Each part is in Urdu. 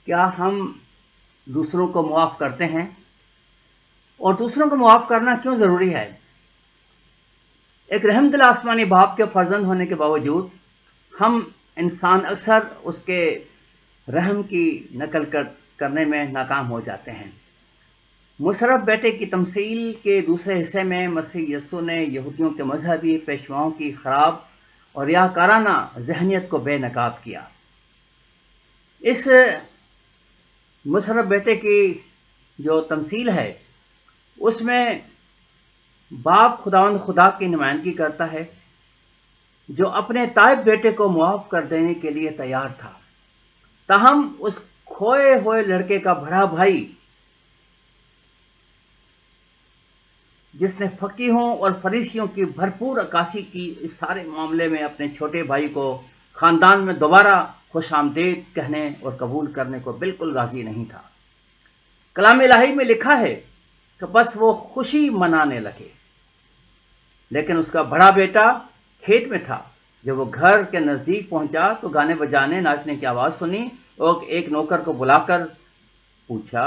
کیا ہم دوسروں کو معاف کرتے ہیں؟ اور دوسروں کو معاف کرنا کیوں ضروری ہے؟ ایک رحم دل آسمانی باپ کے فرزند ہونے کے باوجود ہم انسان اکثر اس کے رحم کی نقل کرنے میں ناکام ہو جاتے ہیں۔ مشرف بیٹے کی تمثیل کے دوسرے حصے میں مسیح یسوع نے یہودیوں کے مذہبی پیشواؤں کی خراب اور ریاکارانہ ذہنیت کو بے نقاب کیا۔ اس مشرف بیٹے کی جو تمثیل ہے اس میں باپ خداوند خدا کی نمائندگی کرتا ہے جو اپنے تائب بیٹے کو معاف کر دینے کے لیے تیار تھا، تاہم اس کھوئے ہوئے لڑکے کا بڑا بھائی جس نے فقیہوں اور فریسیوں کی بھرپور عکاسی کی، اس سارے معاملے میں اپنے چھوٹے بھائی کو خاندان میں دوبارہ خوش آمدید کہنے اور قبول کرنے کو بالکل راضی نہیں تھا۔ کلام الہی میں لکھا ہے کہ بس وہ خوشی منانے لگے، لیکن اس کا بڑا بیٹا کھیت میں تھا۔ جب وہ گھر کے نزدیک پہنچا تو گانے بجانے ناچنے کی آواز سنی اور ایک نوکر کو بلا کر پوچھا،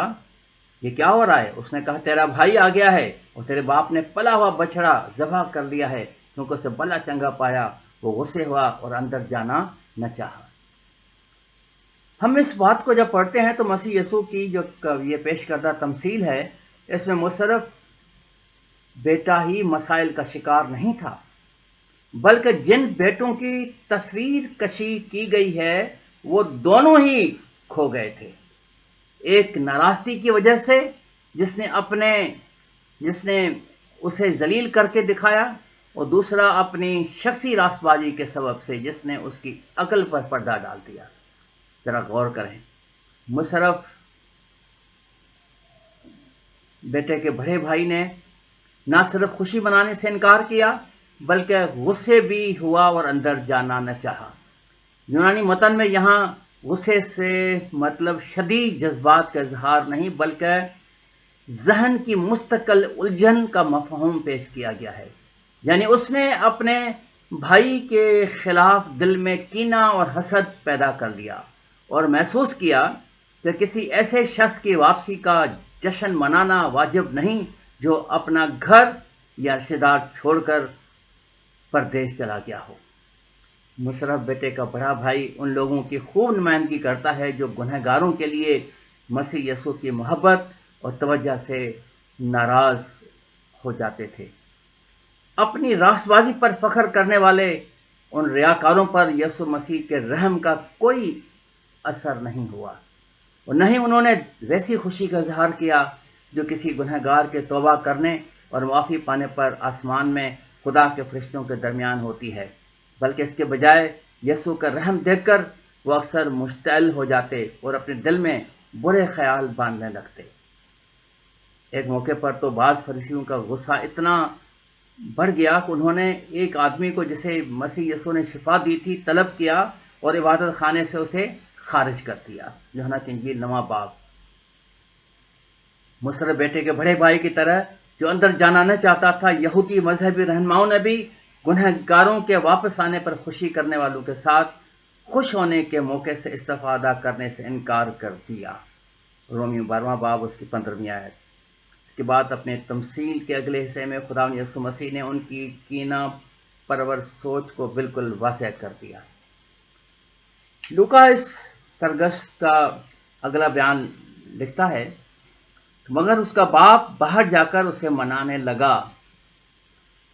یہ کیا ہو رہا ہے؟ اس نے کہا، تیرا بھائی آ گیا ہے اور تیرے باپ نے پلا ہوا بچڑا ذبح کر لیا ہے کیونکہ اسے بلا چنگا پایا۔ وہ غصے ہوا اور اندر جانا نہ چاہا۔ ہم اس بات کو جب پڑھتے ہیں تو مسیح یسوع کی جو یہ پیش کردہ تمثیل ہے، اس میں مصرف بیٹا ہی مسائل کا شکار نہیں تھا، بلکہ جن بیٹوں کی تصویر کشی کی گئی ہے وہ دونوں ہی کھو گئے تھے۔ ایک ناراستی کی وجہ سے جس نے اسے ذلیل کر کے دکھایا، اور دوسرا اپنی شخصی راست بازی کے سبب سے جس نے اس کی عقل پر پردہ ڈال دیا۔ ذرا غور کریں، مشرف بیٹے کے بڑے بھائی نے نہ صرف خوشی منانے سے انکار کیا بلکہ غصے بھی ہوا اور اندر جانا نہ چاہا۔ یونانی متن میں یہاں غصے سے مطلب شدید جذبات کا اظہار نہیں بلکہ ذہن کی مستقل الجھن کا مفہوم پیش کیا گیا ہے، یعنی اس نے اپنے بھائی کے خلاف دل میں کینہ اور حسد پیدا کر لیا اور محسوس کیا کہ کسی ایسے شخص کی واپسی کا جشن منانا واجب نہیں جو اپنا گھر یا رشتہ دار چھوڑ کر پردیس چلا گیا ہو۔ مشرف بیٹے کا بڑا بھائی ان لوگوں کی خوب نمائندگی کرتا ہے جو گنہگاروں کے لیے مسیح یسوع کی محبت اور توجہ سے ناراض ہو جاتے تھے۔ اپنی راست بازی پر فخر کرنے والے ان ریاکاروں پر یسوع مسیح کے رحم کا کوئی اثر نہیں ہوا، اور نہ ہی انہوں نے ویسی خوشی کا اظہار کیا جو کسی گنہگار کے توبہ کرنے اور معافی پانے پر آسمان میں خدا کے فرشتوں کے درمیان ہوتی ہے، بلکہ اس کے بجائے یسوع کا رحم دیکھ کر وہ اکثر مشتعل ہو جاتے اور اپنے دل میں برے خیال باندھنے لگتے۔ ایک موقع پر تو بعض فریسیوں کا غصہ اتنا بڑھ گیا کہ انہوں نے ایک آدمی کو جسے مسیح یسوع نے شفا دی تھی طلب کیا اور عبادت خانے سے اسے خارج کر دیا۔ یوحنا کی انجیل 9 باب۔ مشرف بیٹے کے بڑے بھائی کی طرح جو اندر جانا نہ چاہتا تھا، یہودی مذہبی رہنماؤں نے بھی گنہگاروں کے واپس آنے پر خوشی کرنے والوں کے ساتھ خوش ہونے کے موقع سے استفادہ کرنے سے انکار کر دیا۔ رومیو 12 باب اس کی 15ویں آیت۔ اس کے بعد اپنے تمثیل کے اگلے حصے میں خداوند یسوع مسیح نے ان کی کینہ پرور سوچ کو بالکل واضح کر دیا۔ لوکا اس سرگشت کا اگلا بیان لکھتا ہے، مگر اس کا باپ باہر جا کر اسے منانے لگا۔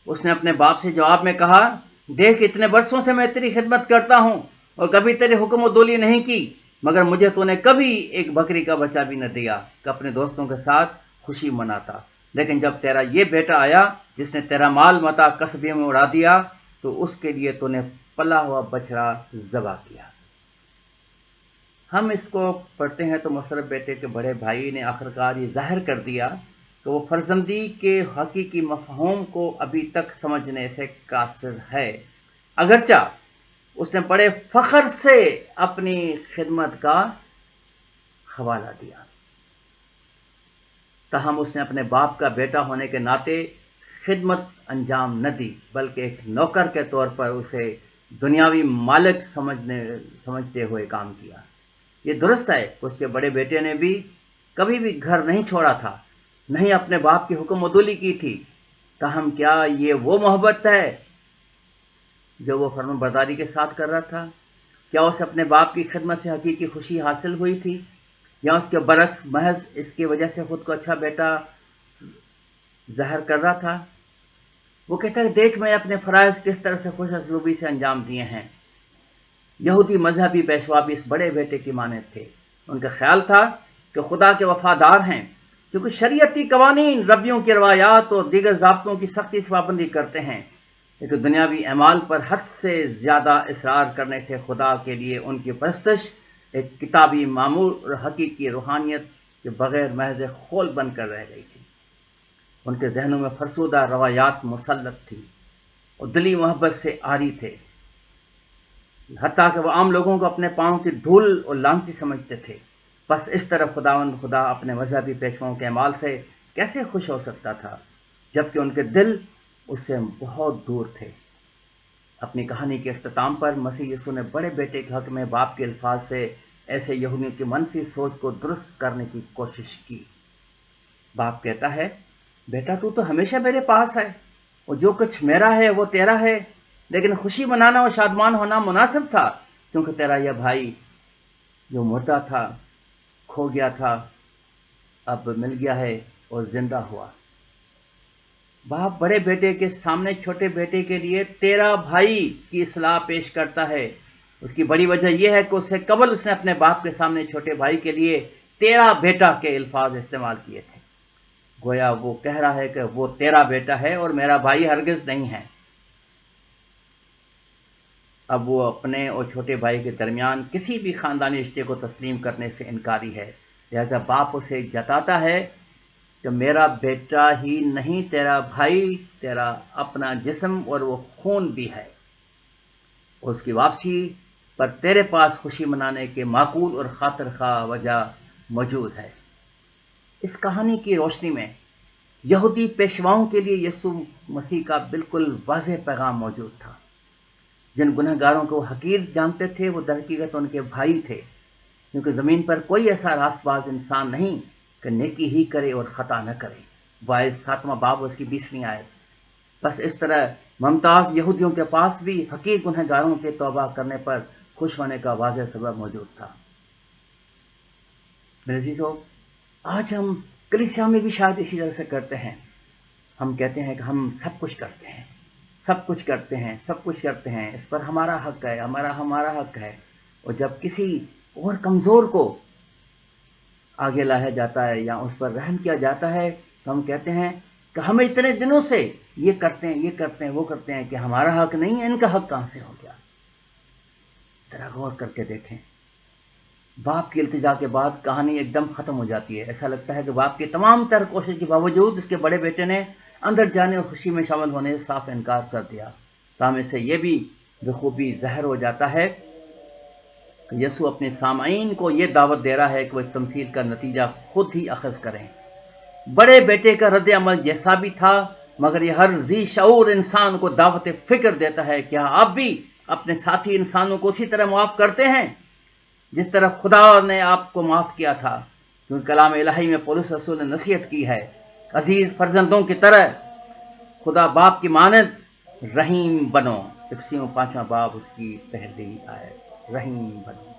اس نے اپنے باپ سے جواب میں کہا، دیکھ اتنے برسوں سے میں تیری خدمت کرتا ہوں اور کبھی تیرے حکم و دولی نہیں کی، مگر مجھے تو نے کبھی ایک بکری کا بچہ بھی نہ دیا کہ اپنے دوستوں کے ساتھ خوشی مناتا۔ لیکن جب تیرا یہ بیٹا آیا جس نے تیرا مال متا قصبے میں اڑا دیا تو اس کے لیے تو نے پلا ہوا بچڑا ذبح کیا۔ ہم اس کو پڑھتے ہیں تو مشرف بیٹے کے بڑے بھائی نے آخرکار یہ ظاہر کر دیا کہ وہ فرزندی کے حقیقی مفہوم کو ابھی تک سمجھنے سے قاصر ہے، اگرچہ اس نے بڑے فخر سے اپنی خدمت کا حوالہ دیا، تاہم اس نے اپنے باپ کا بیٹا ہونے کے ناطے خدمت انجام نہ دی بلکہ ایک نوکر کے طور پر اسے دنیاوی مالک سمجھتے ہوئے کام کیا۔ یہ درست ہے کہ اس کے بڑے بیٹے نے بھی کبھی بھی گھر نہیں چھوڑا تھا، نہیں اپنے باپ کی حکم عدولی کی تھی، تاہم کیا یہ وہ محبت ہے جو وہ فرمان برداری کے ساتھ کر رہا تھا؟ کیا اسے اپنے باپ کی خدمت سے حقیقی خوشی حاصل ہوئی تھی، یا اس کے برعکس محض اس کی وجہ سے خود کو اچھا بیٹا ظاہر کر رہا تھا؟ وہ کہتا ہے دیکھ میں اپنے فرائض کس طرح سے خوش اسلوبی سے انجام دیے ہیں۔ یہودی مذہبی پیشوا بھی اس بڑے بیٹے کی مانند تھے۔ ان کا خیال تھا کہ خدا کے وفادار ہیں کیونکہ شریعتی قوانین، ربیوں کی روایات اور دیگر ضابطوں کی سختی سے پابندی کرتے ہیں، لیکن دنیاوی اعمال پر حد سے زیادہ اصرار کرنے سے خدا کے لیے ان کی پرستش ایک کتابی معمول اور حقیقی روحانیت کے بغیر محض خول بن کر رہ گئی تھی۔ ان کے ذہنوں میں فرسودہ روایات مسلط تھی اور دلی محبت سے عاری تھے، حتیٰ کہ وہ عام لوگوں کو اپنے پاؤں کی دھول اور لانتی سمجھتے تھے۔ بس اس طرح خدا اپنے مذہبی پیشواؤں کے اعمال سے کیسے خوش ہو سکتا تھا جبکہ ان کے دل اس سے بہت دور تھے؟ اپنی کہانی کے اختتام پر مسیح یسوع نے بڑے بیٹے کے حق میں باپ کے الفاظ سے ایسے یہودیوں کی منفی سوچ کو درست کرنے کی کوشش کی۔ باپ کہتا ہے بیٹا تو ہمیشہ میرے پاس ہے اور جو کچھ میرا ہے وہ تیرا ہے، لیکن خوشی منانا اور شادمان ہونا مناسب تھا کیونکہ تیرا یہ بھائی جو مردہ تھا، کھو گیا تھا، اب مل گیا ہے اور زندہ ہوا۔ باپ بڑے بیٹے کے سامنے چھوٹے بیٹے کے لیے تیرا بھائی کی اصطلاح پیش کرتا ہے۔ اس کی بڑی وجہ یہ ہے کہ اس سے قبل اس نے اپنے باپ کے سامنے چھوٹے بھائی کے لیے تیرا بیٹا کے الفاظ استعمال کیے تھے، گویا وہ کہہ رہا ہے کہ وہ تیرا بیٹا ہے اور میرا بھائی ہرگز نہیں ہے۔ اب وہ اپنے اور چھوٹے بھائی کے درمیان کسی بھی خاندانی رشتے کو تسلیم کرنے سے انکاری ہے، لہذا باپ اسے جتاتا ہے کہ میرا بیٹا ہی نہیں تیرا بھائی تیرا اپنا جسم اور وہ خون بھی ہے، اور اس کی واپسی پر تیرے پاس خوشی منانے کے معقول اور خاطر خواہ وجہ موجود ہے۔ اس کہانی کی روشنی میں یہودی پیشواؤں کے لیے یسوع مسیح کا بالکل واضح پیغام موجود تھا۔ جن گناہ گاروں کو وہ حقیر جانتے تھے وہ در حقیقت ان کے بھائی تھے، کیونکہ زمین پر کوئی ایسا راست باز انسان نہیں کہ نیکی ہی کرے اور خطا نہ کرے۔ وائز 7واں باب اس کی 20ویں آیت۔ بس اس طرح ممتاز یہودیوں کے پاس بھی حقیر گناہ گاروں کے توبہ کرنے پر خوش ہونے کا واضح سبب موجود تھا۔ میرے عزیزو، آج ہم کلیسیا میں بھی شاید اسی طرح سے کرتے ہیں۔ ہم کہتے ہیں کہ ہم سب کچھ کرتے ہیں، سب کچھ کرتے ہیں، سب کچھ کرتے ہیں، اس پر ہمارا حق ہے، ہمارا حق ہے، اور جب کسی اور کمزور کو آگے لایا جاتا ہے یا اس پر رحم کیا جاتا ہے تو ہم کہتے ہیں کہ ہم اتنے دنوں سے یہ کرتے ہیں وہ کرتے ہیں کہ ہمارا حق نہیں ہے، ان کا حق کہاں سے ہو گیا؟ ذرا غور کر کے دیکھیں۔ باپ کی التجا کے بعد کہانی ایک دم ختم ہو جاتی ہے۔ ایسا لگتا ہے کہ باپ کی تمام تر کوشش کے باوجود اس کے بڑے بیٹے نے اندر جانے اور خوشی میں شامل ہونے سے صاف انکار کر دیا۔ تاہم اسے یہ بھی بخوبی ظاہر ہو جاتا ہے کہ یسوع اپنے سامعین کو یہ دعوت دے رہا ہے کہ وہ اس تمثیل کا نتیجہ خود ہی اخذ کریں۔ بڑے بیٹے کا رد عمل جیسا بھی تھا، مگر یہ ہر ذی شعور انسان کو دعوت فکر دیتا ہے کہ آپ بھی اپنے ساتھی انسانوں کو اسی طرح معاف کرتے ہیں جس طرح خدا نے آپ کو معاف کیا تھا، کیونکہ کلام الہی میں پولس رسول نے نصیحت کی ہے، عزیز فرزندوں کی طرح خدا باپ کی مانند رحیم بنو۔ افسیوں 5واں باب اس کی پہلی آیت، رحیم بنو۔